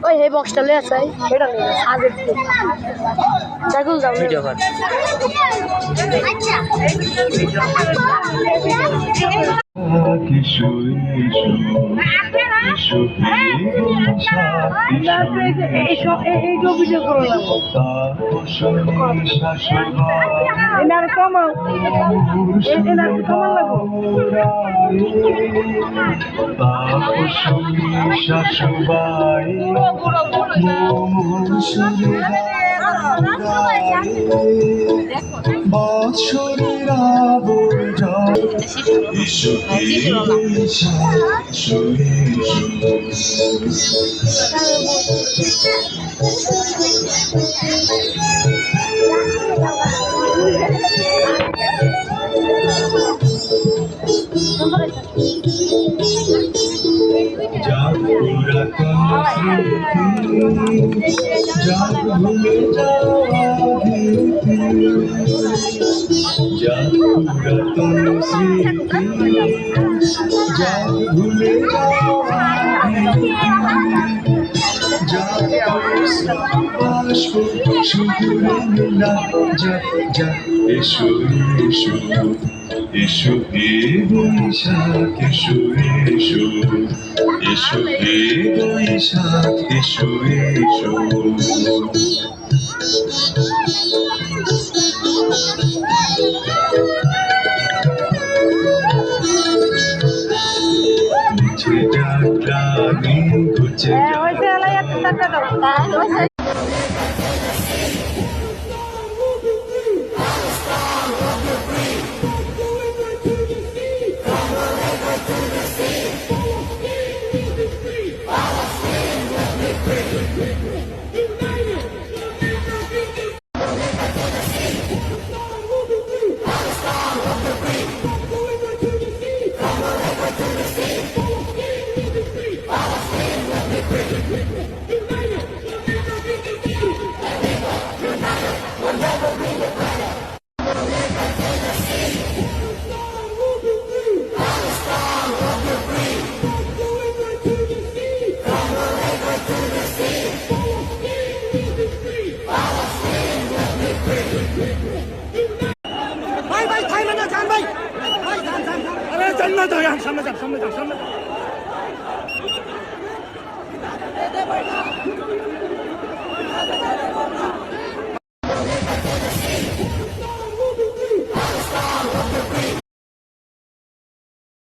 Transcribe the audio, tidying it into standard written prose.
ওই এই বক্সটা লয়ে আছে সেটা নিয়ে সাজের দেখুন যাও ভিডিও কর এসো হে বৈশাখ এসো এসো এসো হে বৈশাখ এসো এসো ঘুচে যাক রানী ঘুচে যাক ভাই ভাই ভাই না যান ভাই ভাই যান যান আরে যান না যান সামনে যান